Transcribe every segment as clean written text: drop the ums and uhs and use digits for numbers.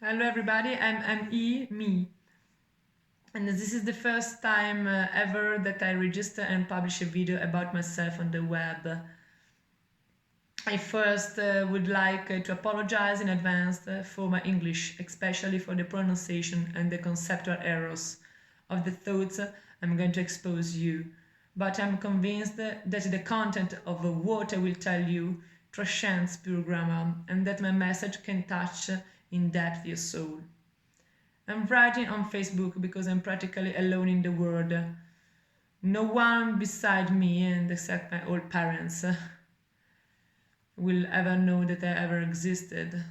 Hello everybody, I'm me, and this is the first time ever that I register and publish a video about myself on the web. I first would like to apologize in advance for my English, especially for the pronunciation and the conceptual errors of the thoughts I'm going to expose you. But I'm convinced that the content of what I will tell you transcends pure grammar and that my message can touch in depth your soul. I'm writing on Facebook because I'm practically alone in the world. No one beside me, and except my old parents, will ever know that I ever existed.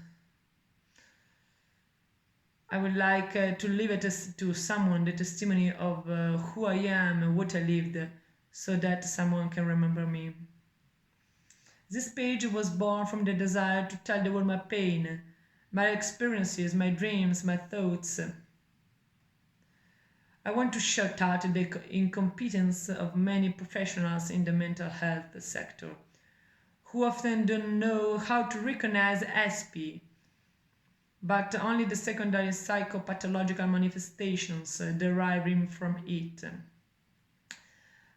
I would like to leave it to someone the testimony of who I am and what I lived, so that someone can remember me. This page was born from the desire to tell the world my pain, my experiences, my dreams, my thoughts. I want to shout out the incompetence of many professionals in the mental health sector, who often don't know how to recognize Aspie, but only the secondary psycho-pathological manifestations deriving from it.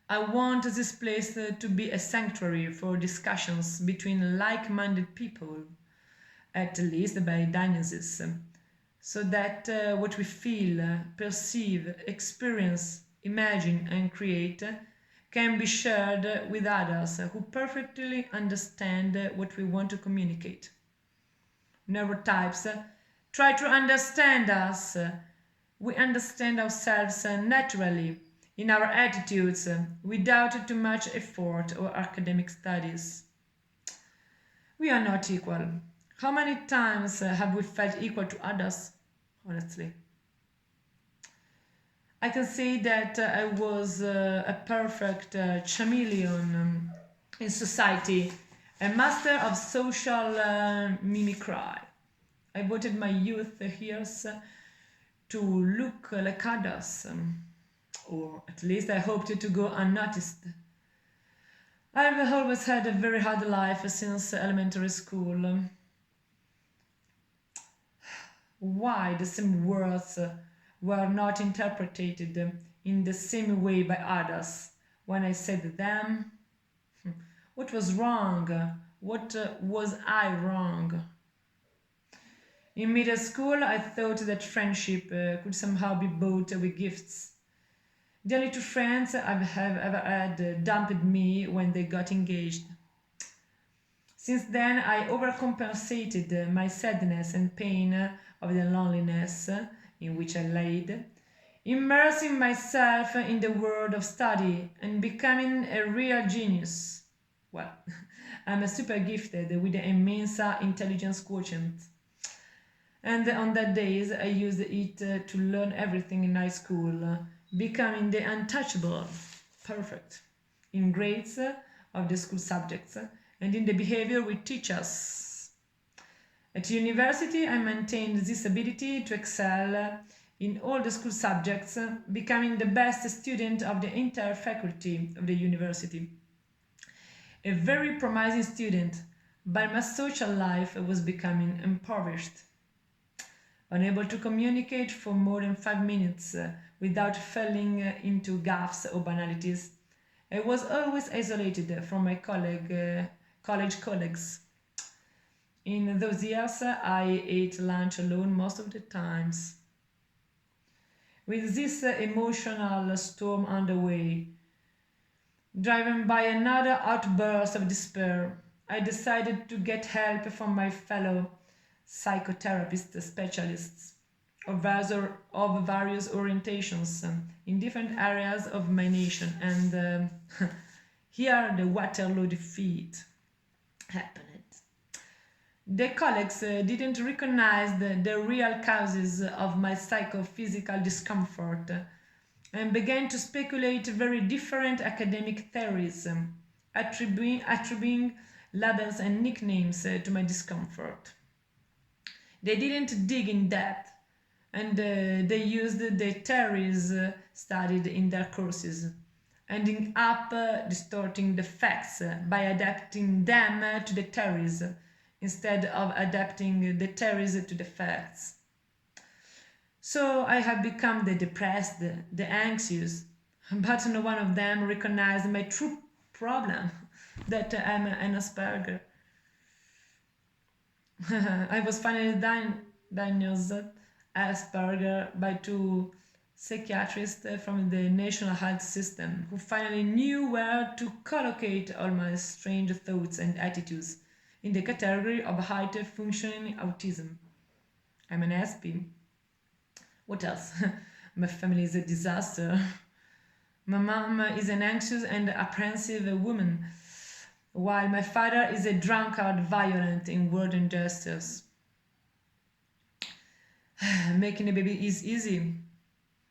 I want this place to be a sanctuary for discussions between like-minded people, at least by diagnosis, so that what we feel, perceive, experience, imagine, and create can be shared with others who perfectly understand what we want to communicate. Neurotypes try to understand us. We understand ourselves naturally in our attitudes without too much effort or academic studies. We are not equal. How many times have we felt equal to others? Honestly, I can say that I was a perfect chameleon in society, a master of social mimicry. I devoted my youth years to look like others, or at least I hoped to go unnoticed. I've always had a very hard life since elementary school. Why the same words were not interpreted in the same way by others when I said them? What was wrong? What was I wrong? In middle school, I thought that friendship could somehow be bought with gifts. The only two friends I have ever had dumped me when they got engaged. Since then, I overcompensated my sadness and pain of the loneliness in which I laid, immersing myself in the world of study and becoming a real genius. Well, I'm a super gifted with an immense intelligence quotient. And on that days, I used it to learn everything in high school, becoming the untouchable, perfect, in grades of the school subjects and in the behavior we teach us. At university, I maintained this ability to excel in all the school subjects, becoming the best student of the entire faculty of the university. A very promising student, but my social life was becoming impoverished. Unable to communicate for more than 5 minutes without falling into gaffes or banalities, I was always isolated from my college colleagues. In those years, I ate lunch alone most of the times. With this emotional storm underway, driven by another outburst of despair, I decided to get help from my fellow psychotherapist specialists of various orientations in different areas of my nation. And here the Waterloo defeat happened. The colleagues didn't recognize the real causes of my psychophysical discomfort and began to speculate very different academic theories, attributing labels and nicknames to my discomfort. They didn't dig in depth, and they used the theories studied in their courses, ending up distorting the facts by adapting them to the theories instead of adapting the theories to the facts. So I have become the depressed, the anxious, but no one of them recognized my true problem, that I'm an Asperger. I was finally diagnosed Asperger by two psychiatrists from the National Health System who finally knew where to collocate all my strange thoughts and attitudes in the category of high functioning autism. I'm an Aspie. What else? My family is a disaster. My mom is an anxious and apprehensive woman, while my father is a drunkard, violent in word and gestures. Making a baby is easy.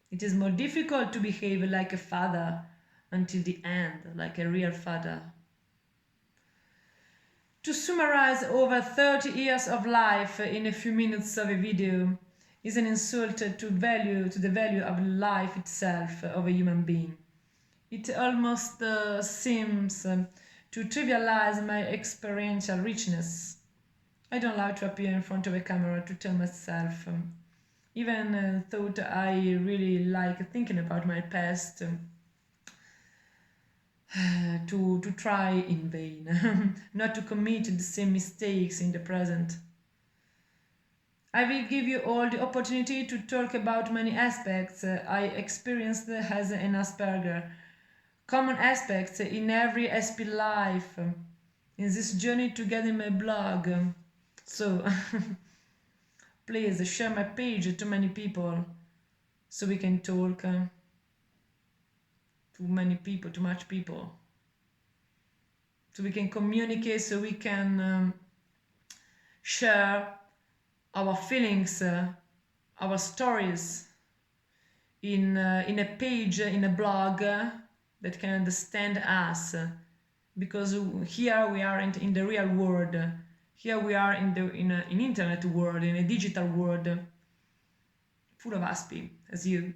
It is more difficult to behave like a father until the end, like a real father. To summarize over 30 years of life in a few minutes of a video is an insult to the value of life itself of a human being. It almost seems to trivialize my experiential richness. I don't like to appear in front of a camera to tell myself, even thought I really like thinking about my past, to try in vain, not to commit the same mistakes in the present. I will give you all the opportunity to talk about many aspects I experienced as an Asperger, common aspects in every SP life, in this journey together in my blog. So please share my page to many people so we can talk to many people, to much people. So we can communicate, so we can share our feelings, our stories in a page, in a blog that can understand us. Because here we are in the real world. Here we are in an internet world, in a digital world, full of Aspie, as you.